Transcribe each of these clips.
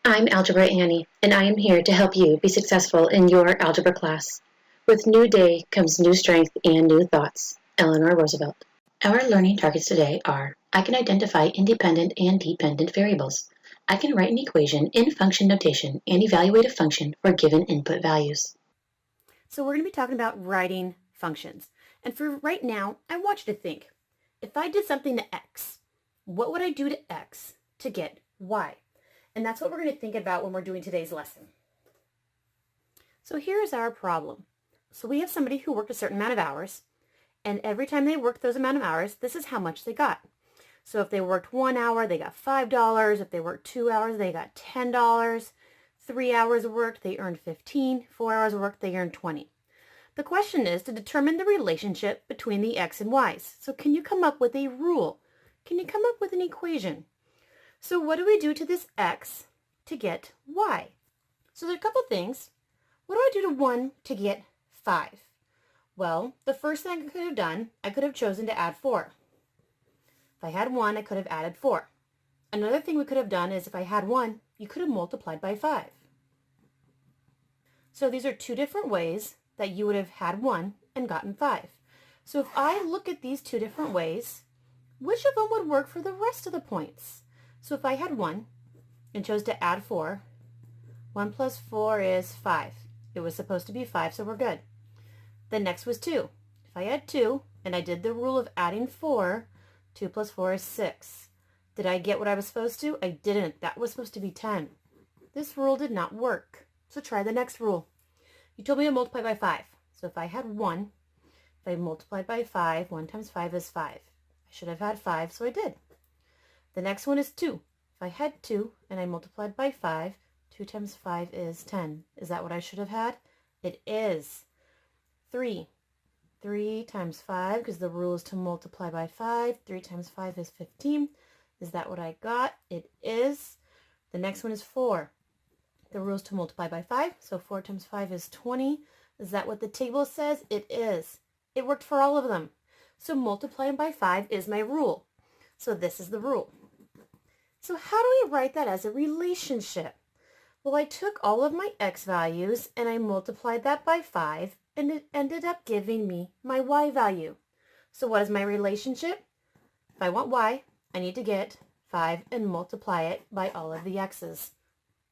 I'm Algebra Annie, and I am here to help you be successful in your algebra class. With new day comes new strength and new thoughts. Eleanor Roosevelt. Our learning targets today are: I can identify independent and dependent variables. I can write an equation in function notation and evaluate a function for given input values. So we're going to be talking about writing functions. And for right now, I want you to think, if I did something to x, what would I do to x to get y? And that's what we're going to think about when we're doing today's lesson. So here's our problem. So we have somebody who worked a certain amount of hours, and every time they worked those amount of hours, this is how much they got. So if they worked 1 hour, they got $5. If they worked 2 hours, they got $10. 3 hours worked, they earned 15. 4 hours worked, they earned 20. The question is to determine the relationship between the x and y's. So can you come up with a rule? Can you come up with an equation? So what do we do to this x to get y? So there are a couple things. What do I do to 1 to get 5? Well, the first thing I could have done, I could have chosen to add 4. If I had 1, I could have added 4. Another thing we could have done is if I had 1, you could have multiplied by 5. So these are two different ways that you would have had 1 and gotten 5. So if I look at these two different ways, which of them would work for the rest of the points? So if I had 1 and chose to add 4, 1 plus 4 is 5. It was supposed to be 5, so we're good. The next was 2. If I had 2 and I did the rule of adding 4, 2 plus 4 is 6. Did I get what I was supposed to? I didn't. That was supposed to be 10. This rule did not work. So try the next rule. You told me to multiply by 5. So if I had 1, if I multiplied by 5, 1 times 5 is 5. I should have had 5, so I did. The next one is 2. If I had 2 and I multiplied by 5, 2 times 5 is 10. Is that what I should have had? It is. 3. 3 times 5, because the rule is to multiply by 5. 3 times 5 is 15. Is that what I got? It is. The next one is 4. The rule is to multiply by 5, so 4 times 5 is 20. Is that what the table says? It is. It worked for all of them. So multiplying by 5 is my rule. So this is the rule. So how do we write that as a relationship? Well, I took all of my x values and I multiplied that by 5, and it ended up giving me my y value. So what is my relationship? If I want y, I need to get 5 and multiply it by all of the x's.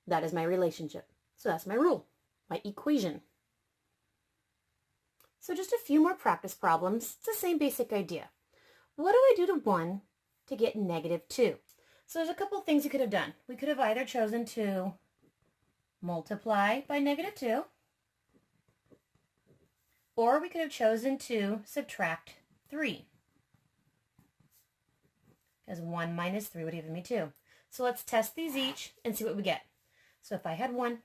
That is my relationship. So that's my rule, my equation. So just a few more practice problems. It's the same basic idea. What do I do to 1 to get negative 2? So there's a couple things you could have done. We could have either chosen to multiply by negative 2, or we could have chosen to subtract 3, because 1 minus 3 would give me 2. So let's test these each and see what we get. So if I had 1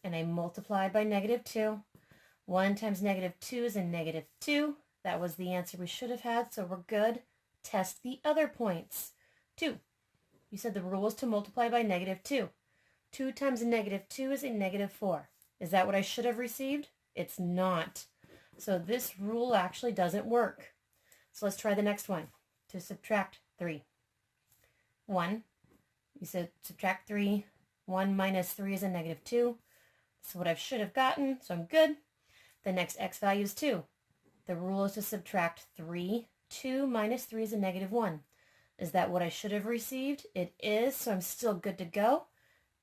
and I multiplied by negative 2, 1 times negative 2 is a negative 2. That was the answer we should have had, so we're good. Test the other points. 2. You said the rule is to multiply by negative 2. 2 times a negative 2 is a negative 4. Is that what I should have received? It's not. So this rule actually doesn't work. So let's try the next one. To subtract 3. 1. You said subtract 3. 1 minus 3 is a negative 2. That's what I should have gotten, so I'm good. The next x value is 2. The rule is to subtract 3. 2 minus 3 is a negative 1. Is that what I should have received? It is, so I'm still good to go.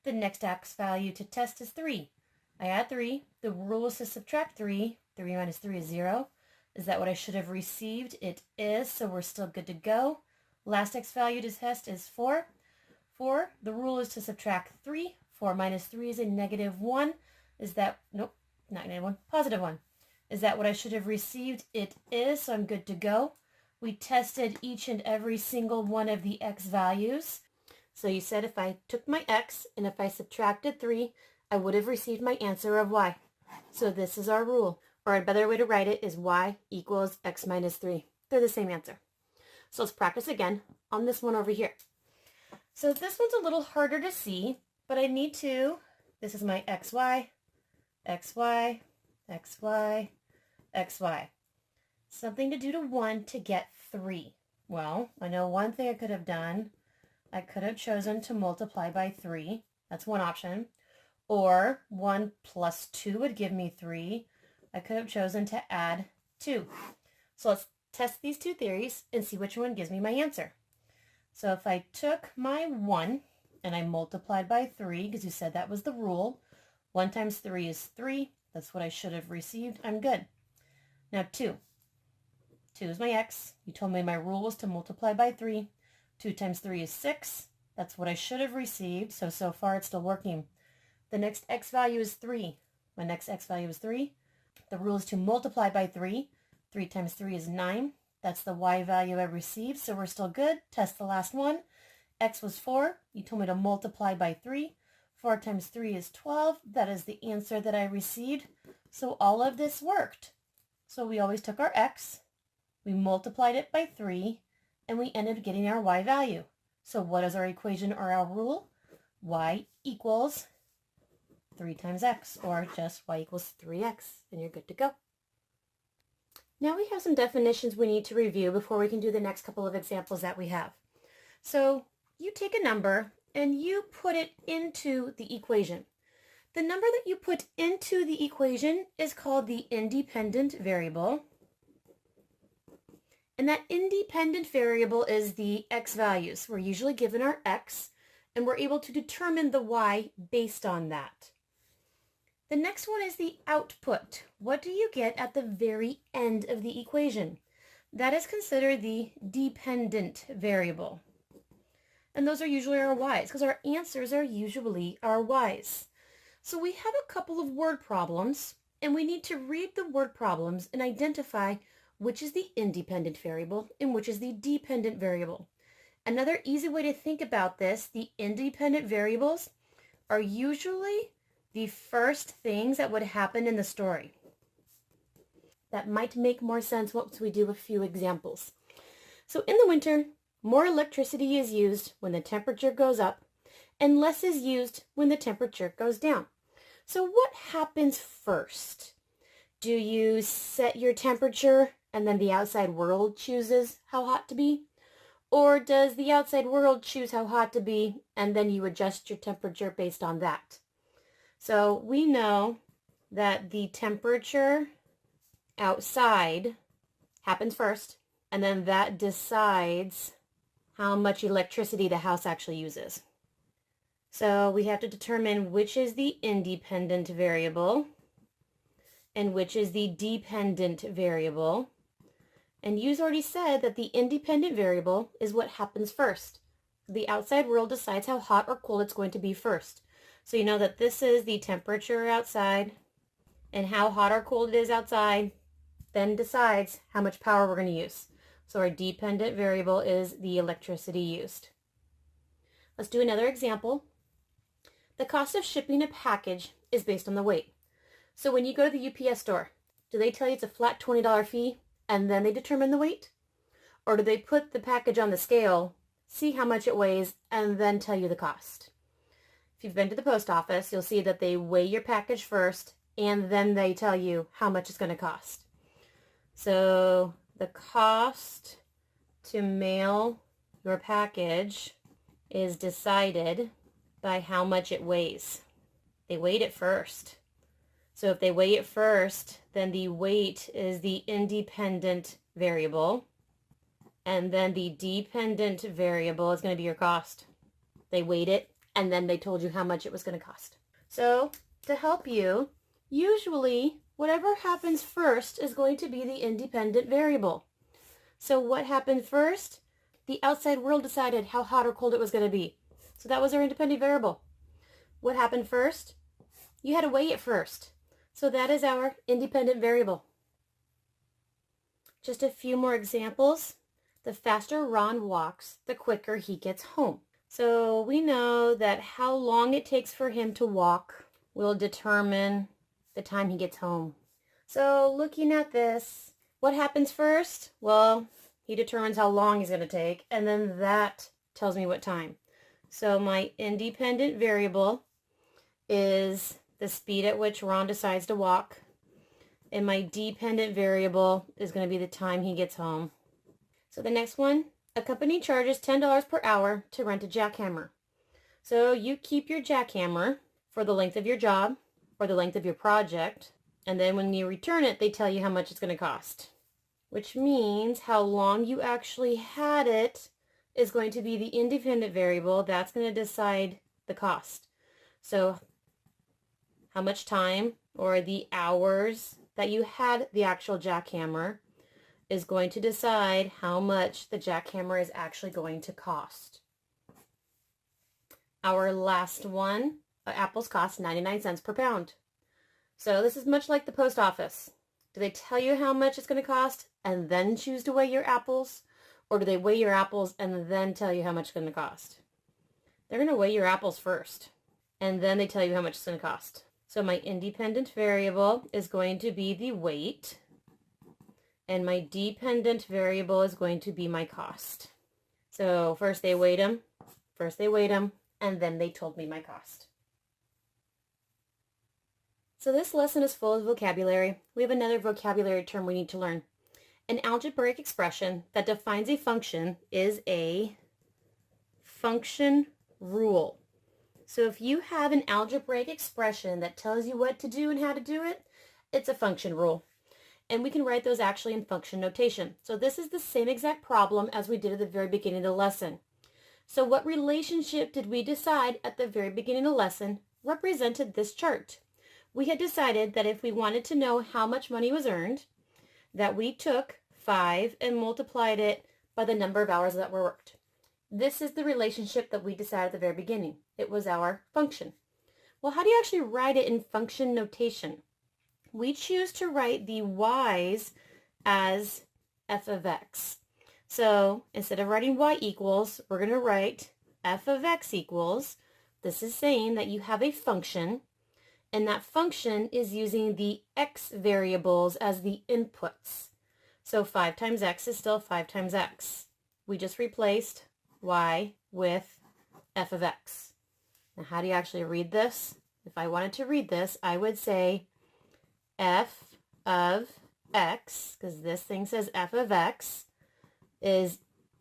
The next x value to test is 3. I add 3. The rule is to subtract 3. 3 minus 3 is 0. Is that what I should have received? It is, so we're still good to go. Last x value to test is 4. 4, the rule is to subtract 3. 4 minus 3 is a negative 1. Is that, nope, not negative 1, positive 1. Is that what I should have received? It is, so I'm good to go. We tested each and every single one of the x values. So you said if I took my x and if I subtracted 3, I would have received my answer of y. So this is our rule. Or a better way to write it is y equals x minus 3. They're the same answer. So let's practice again on this one over here. So this one's a little harder to see, but I need to, this is my xy, xy, xy, xy. Something to do to 1 to get 3. Well, I know one thing I could have done. I could have chosen to multiply by 3. That's one option. Or 1 plus 2 would give me 3. I could have chosen to add 2. So let's test these two theories and see which one gives me my answer. So if I took my 1 and I multiplied by 3, because you said that was the rule, 1 times 3 is 3. That's what I should have received. I'm good. Now 2. 2 is my x. You told me my rule was to multiply by 3. 2 times 3 is 6. That's what I should have received. So far it's still working. The next x value is 3. My next x value is 3. The rule is to multiply by 3. 3 times 3 is 9. That's the y value I received, so we're still good. Test the last one. X was 4. You told me to multiply by 3. 4 times 3 is 12. That is the answer that I received. So all of this worked. So we always took our x, we multiplied it by 3, and we ended up getting our y value. So what is our equation or our rule? Y equals 3 times x, or just y equals 3x, and you're good to go. Now we have some definitions we need to review before we can do the next couple of examples that we have. So you take a number and you put it into the equation. The number that you put into the equation is called the independent variable. And that independent variable is the x values. We're usually given our x, and we're able to determine the y based on that. The next one is the output. What do you get at the very end of the equation? That is considered the dependent variable. And those are usually our y's, because our answers are usually our y's. So we have a couple of word problems, and we need to read the word problems and identify which is the independent variable and which is the dependent variable. Another easy way to think about this, the independent variables are usually the first things that would happen in the story. That might make more sense once we do a few examples. So in the winter, more electricity is used when the temperature goes up and less is used when the temperature goes down. So what happens first? Do you set your temperature and then the outside world chooses how hot to be? Or does the outside world choose how hot to be and then you adjust your temperature based on that? So we know that the temperature outside happens first, and then that decides how much electricity the house actually uses. So we have to determine which is the independent variable and which is the dependent variable. And you've already said that the independent variable is what happens first. The outside world decides how hot or cold it's going to be first. So you know that this is the temperature outside, and how hot or cold it is outside then decides how much power we're going to use. So our dependent variable is the electricity used. Let's do another example. The cost of shipping a package is based on the weight. So when you go to the UPS store, do they tell you it's a flat $20 fee and then they determine the weight? Or do they put the package on the scale, see how much it weighs, and then tell you the cost? If you've been to the post office, you'll see that they weigh your package first, and then they tell you how much it's going to cost. So the cost to mail your package is decided by how much it weighs. They weighed it first. So if they weigh it first, then the weight is the independent variable, and then the dependent variable is going to be your cost. They weighed it, and then they told you how much it was going to cost. So to help you, usually whatever happens first is going to be the independent variable. So what happened first? The outside world decided how hot or cold it was going to be. So that was our independent variable. What happened first? You had to weigh it first. So that is our independent variable. Just a few more examples. The faster Ron walks, the quicker he gets home. So we know that how long it takes for him to walk will determine the time he gets home. So looking at this, what happens first? Well, he determines how long he's going to take, and then that tells me what time. So my independent variable is the speed at which Ron decides to walk, and my dependent variable is going to be the time he gets home. So the next one, a company charges $10 per hour to rent a jackhammer. So you keep your jackhammer for the length of your job or the length of your project, and then when you return it, they tell you how much it's going to cost, which means how long you actually had it is going to be the independent variable. That's going to decide the cost. So how much time or the hours that you had the actual jackhammer is going to decide how much the jackhammer is actually going to cost. Our last one, apples cost 99 cents per pound. So this is much like the post office. Do they tell you how much it's going to cost and then choose to weigh your apples? Or do they weigh your apples and then tell you how much it's going to cost? They're going to weigh your apples first, and then they tell you how much it's going to cost. So my independent variable is going to be the weight, and my dependent variable is going to be my cost. So first they weighed them, and then they told me my cost. So this lesson is full of vocabulary. We have another vocabulary term we need to learn. An algebraic expression that defines a function is a function rule. So if you have an algebraic expression that tells you what to do and how to do it, it's a function rule. And we can write those actually in function notation. So this is the same exact problem as we did at the very beginning of the lesson. So what relationship did we decide at the very beginning of the lesson represented this chart? We had decided that if we wanted to know how much money was earned, that we took 5 and multiplied it by the number of hours that were worked. This is the relationship that we decided at the very beginning. It was our function. Well, how do you actually write it in function notation? We choose to write the y's as f of x. So instead of writing y equals, we're going to write f of x equals. This is saying that you have a function, and that function is using the x variables as the inputs. So 5 times x is still 5 times x. We just replaced y with f of x. Now how do you actually read this? If I wanted to read this, I would say f of x, because this thing says f of x, is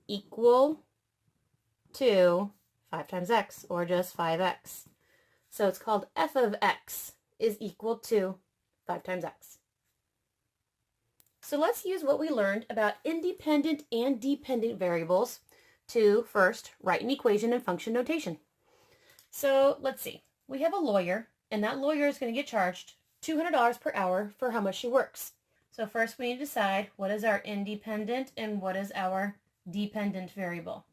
equal to 5 times x, or just 5x. So it's called f of x is equal to 5 times x. So let's use what we learned about independent and dependent variables to first write an equation in function notation. So let's see. We have a lawyer, and that lawyer is going to get charged $200 per hour for how much she works. So first we need to decide what is our independent and what is our dependent variable.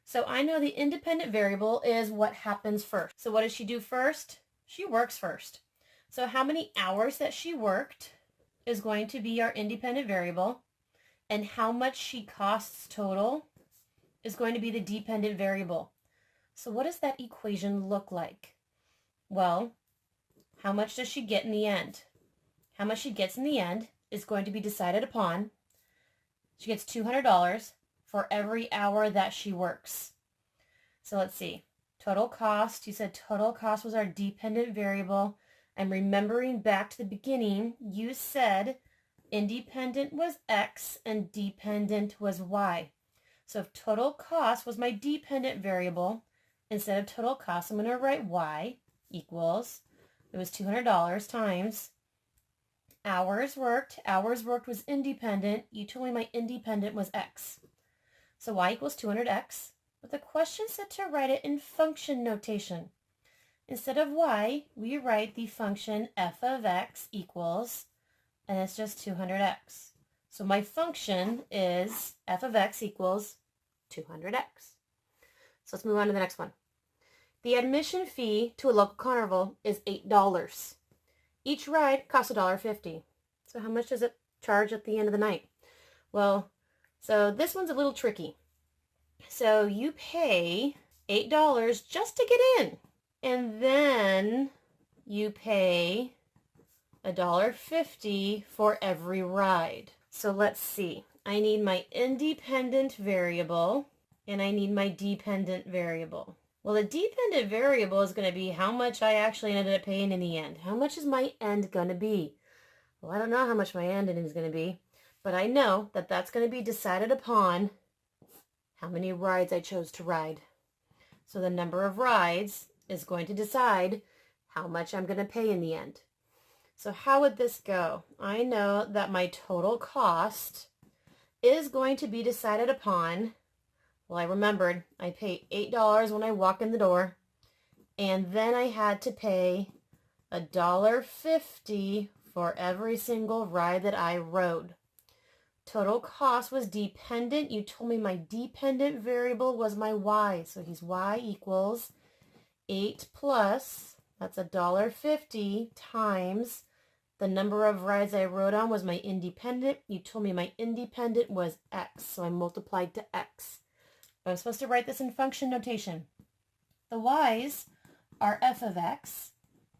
So I know the independent variable is what happens first. So what does she do first? She works first. So how many hours that she worked is going to be our independent variable, and how much she costs total is going to be the dependent variable. So what does that equation look like? Well, how much does she get in the end? How much she gets in the end is going to be decided upon. She gets $200 for every hour that she works. So let's see. Total cost, you said total cost was our dependent variable. I'm remembering back to the beginning, you said independent was x and dependent was y. So if total cost was my dependent variable, instead of total cost, I'm going to write y equals, it was $200 times hours worked. Hours worked was independent. You told me my independent was x. So y equals 200x. But the question said to write it in function notation. Instead of y, we write the function f of x equals, and it's just 200x. So my function is f of x equals 200x. So let's move on to the next one. The admission fee to a local carnival is $8. Each ride costs $1.50. So how much does it charge at the end of the night? Well, so this one's a little tricky. So you pay $8 just to get in, and then you pay $1.50 for every ride. So let's see. I need my independent variable, and I need my dependent variable. Well, the dependent variable is going to be how much I actually ended up paying in the end. How much is my end going to be? Well, I don't know how much my end is going to be, but I know that that's going to be decided upon how many rides I chose to ride. So the number of rides is going to decide how much I'm going to pay in the end. So how would this go? I know that my total cost is going to be decided upon, well, I remembered I pay $8 when I walk in the door, and then I had to pay $1.50 for every single ride that I rode. Total cost was dependent. You told me my dependent variable was my y. So he's y equals 8 plus, that's $1.50 times the number of rides I rode on was my independent. You told me my independent was x, so I multiplied to x. I'm supposed to write this in function notation. The y's are f of x,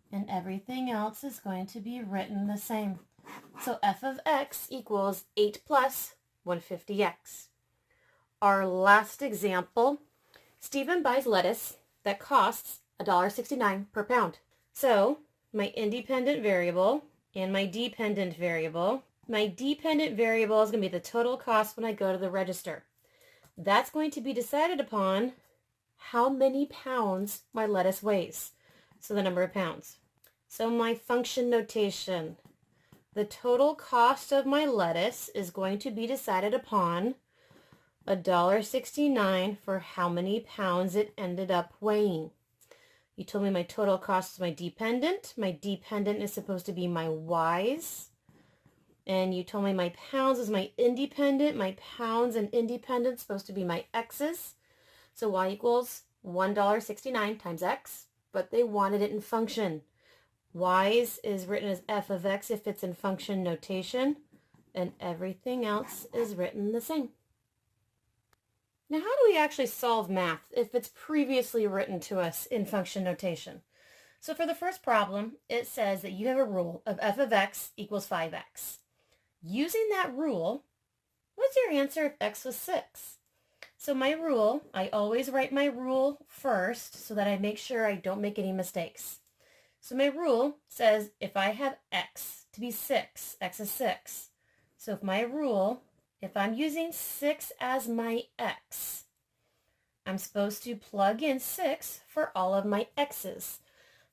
and everything else is going to be written the same. So f of x equals 8 plus 150x. Our last example, Stephen buys lettuce that costs $1.69 per pound. So my independent variable and my dependent variable. My dependent variable is going to be the total cost when I go to the register. That's going to be decided upon how many pounds my lettuce weighs. So the number of pounds. So my function notation. The total cost of my lettuce is going to be decided upon $1.69 for how many pounds it ended up weighing. You told me my total cost is my dependent. My dependent is supposed to be my y's. And you told me my pounds is my independent. My pounds and independent is supposed to be my x's. So y equals $1.69 times x, but they wanted it in function. Y's is written as f of x if it's in function notation, and everything else is written the same. Now, how do we actually solve math if it's previously written to us in function notation? So for the first problem, it says that you have a rule of f of x equals 5x. Using that rule, what's your answer if x was 6? So my rule, I always write my rule first so that I make sure I don't make any mistakes. So my rule says if I have x to be 6, x is 6. So if my rule, if I'm using 6 as my x, I'm supposed to plug in 6 for all of my x's.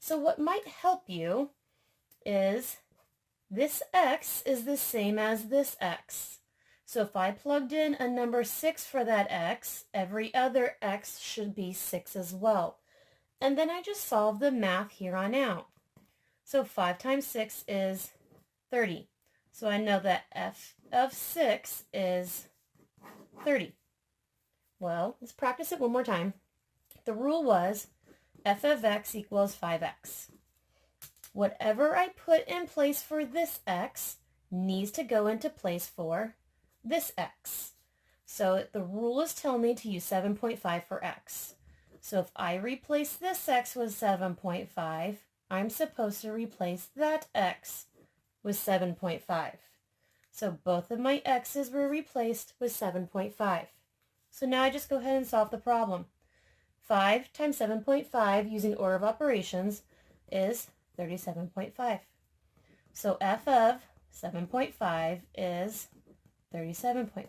So what might help you is this x is the same as this x. So if I plugged in a number 6 for that x, every other x should be 6 as well. And then I just solve the math here on out. So 5 times 6 is 30. So I know that f of 6 is 30. Well, let's practice it one more time. The rule was f of x equals 5x. Whatever I put in place for this x needs to go into place for this x. So the rule is telling me to use 7.5 for x. So if I replace this x with 7.5, I'm supposed to replace that x with 7.5. So both of my x's were replaced with 7.5. So now I just go ahead and solve the problem. 5 times 7.5 using order of operations is 37.5. So f of 7.5 is 37.5.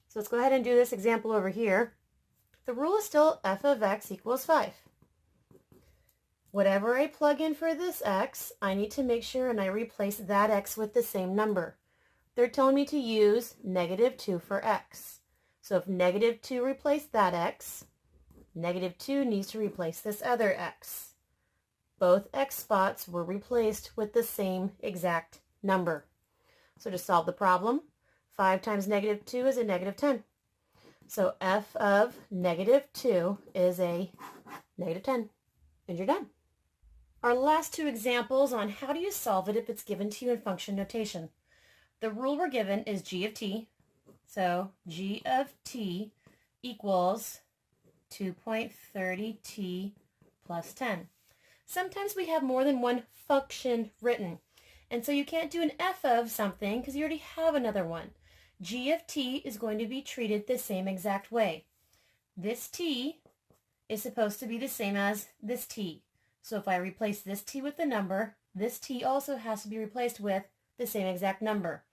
So let's go ahead and do this example over here. The rule is still f of x equals 5. Whatever I plug in for this x, I need to make sure and I replace that x with the same number. They're telling me to use -2 for x. So if -2 replaced that x, -2 needs to replace this other x. Both x spots were replaced with the same exact number. So to solve the problem, 5 times -2 is a -10. So f of -2 is a -10. And you're done. Our last two examples on how do you solve it if it's given to you in function notation. The rule we're given is g of t. So g of t equals 2.30t plus 10. Sometimes we have more than one function written. And so you can't do an f of something because you already have another one. G of t is going to be treated the same exact way. This t is supposed to be the same as this t. So if I replace this t with the number, this t also has to be replaced with the same exact number.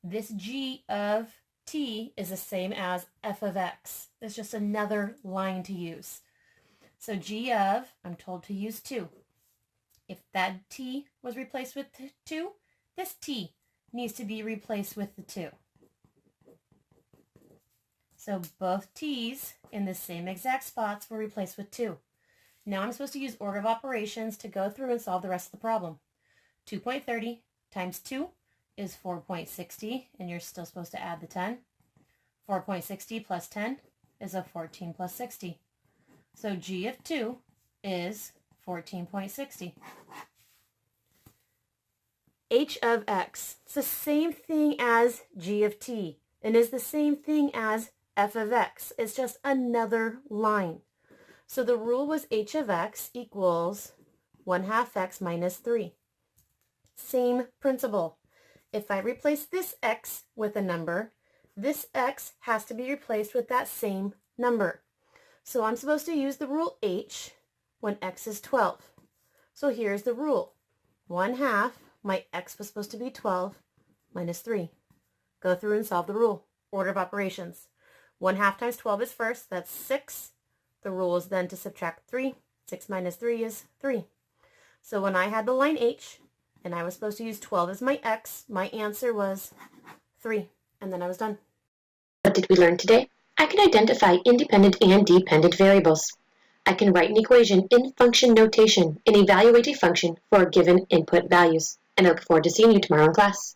This g of t is the same as f of x. It's just another line to use. So g of, I'm told to use 2. If that t was replaced with 2, this t needs to be replaced with the 2. So both t's in the same exact spots were replaced with 2. Now I'm supposed to use order of operations to go through and solve the rest of the problem. 2.30 times 2 is 4.60, and you're still supposed to add the 10. 4.60 plus 10 is a 14 plus 60. So g of 2 is 14.60. H of x, it's the same thing as g of t, and is the same thing as f of x. It's just another line. So the rule was h of x equals 1/2 x minus 3. Same principle. If I replace this x with a number, this x has to be replaced with that same number. So I'm supposed to use the rule h when x is 12. So here's the rule. 1/2, my x was supposed to be 12, minus 3. Go through and solve the rule. Order of operations. 1/2 times 12 is first, that's 6. The rule is then to subtract 3. 6 minus 3 is 3. So when I had the line h, and I was supposed to use 12 as my x, my answer was 3. And then I was done. What did we learn today? I can identify independent and dependent variables. I can write an equation in function notation and evaluate a function for given input values. And I look forward to seeing you tomorrow in class.